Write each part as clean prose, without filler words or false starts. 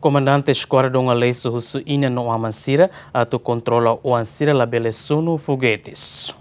Comandante Esquadrão Alesso Russo Ina no Amansira, atu controla o Ansira labele sunu foguetes.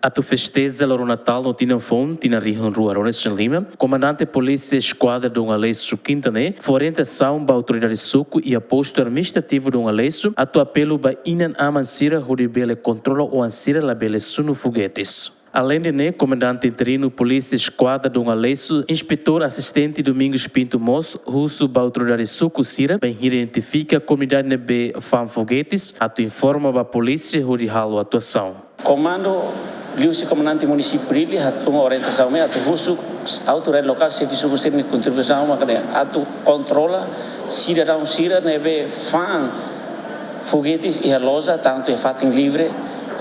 Atu festeza o Natal no Tinanfon, Tina Rihan Rua Rones Lima, comandante polícia esquadra do Alesso Quintane, orientação ba autoridade suco e aposto administrativo do Alesso, atu apelo ba Inan Amansira, rudibele controla o Ansira labele sunu foguetes. Além de comandante interino polícia esquadra do Alesso, inspetor assistente Domingos Pinto Moço, russo ba autoridade suco Sira, bem identifica a comunidade nebe fan foguetes, atu informa ba polícia rudihalo atuação. Comando Liusi comandante município Rilli, atu uma orientação me atu russo autoridade local serviço de contribuição atu controla cidadão Sira nebe fan foguetes e loja tanto é fato livre.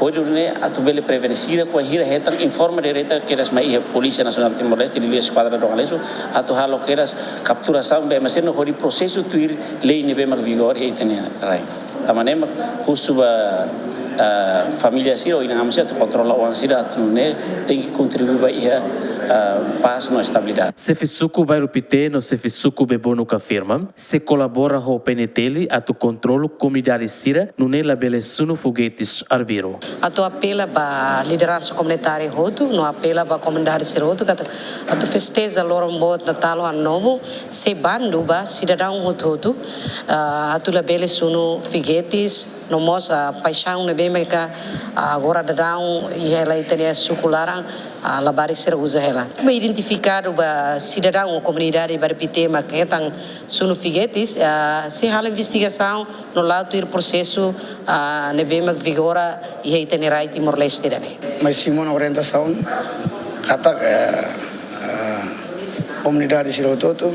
Hoje atu bele prevenir com a hira reta informa direta que as mai polícia nacional de Timor-Leste e esquadra do Alesso atu halo que as capturação bem mas no hori processo tuir lei nebe mag vigor e tem rai a maneira russo família Sira ou Inahamsia tu controla o Ansira atu tem que contribuir para paz e estabilidade. Se fisuku vai repetir no se fisuku bebono confirma, se colabora com o PNTL atu controlo comunidade Sira no labele sunu foguetes arbiro. Atu apela para liderança comunitária roto, no apela para comunidade Sira roto, atu festeja lorombo Natal ano novo, se bandu ba cidadão roto, atu labele sunu foguetes, no mostra paixão nebe mereka agora dadão e ela italia sucularang labari Sira usa ela. Me identificar o cidadão ou comunidade barpite maquetang sunu foguetes, se hala investigação no lado do processo nebe mag vigora e itinerai Timor-Leste dane. Mas Simon orientação kata comunidade Sira Toto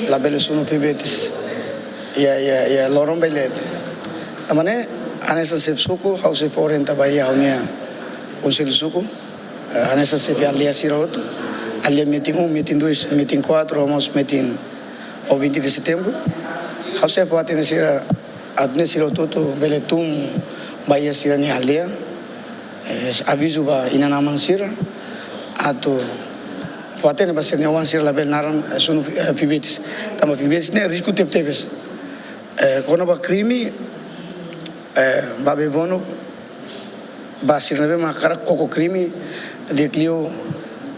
labele sunu foguetes ya lorong belete. Amane anessa se suku house for enta bahia unia conselho suku anessa se alia Siroto alia meeting 1, meeting 2, meeting 4, vamos meeting o 20 de setembro house for atene Sira adne Siroto beletum bahia Sira ni alia aviso ba Inan Amansira atu fatene ba Sira wan Sira label naran sunu fibetis tama fibetis ne risco teptebes kono ba crime babe bono basir nabe makara koko crime de clio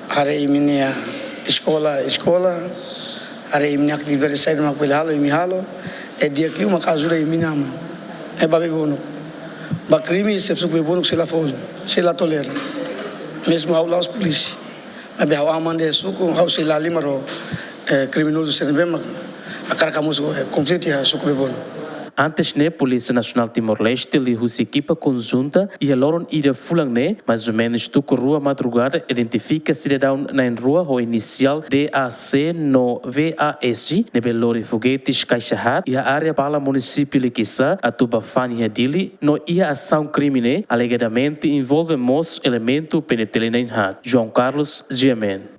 hare iminia escola hare iminia aniversário makwelalo imihalo de clio makazura iminama babe bono ba crime se sube bono se la foz se la tolera mesmo ao laos polícia nabe ao amande suco ao se la limaro criminoso se nabe akara kamus conflito ya suco bono. Antes Polícia Nacional Timor-Leste li husi equipa conjunta e a loron ida fulang mais ou menos tuku rua madrugada identifica cidadão na rua o inicial DAC no VAS nebe lori foguetes caixahat e a área para município Liquissa a tuba fania dili no ia ação crime alegadamente envolve mos elemento penetele na João Carlos Giamen.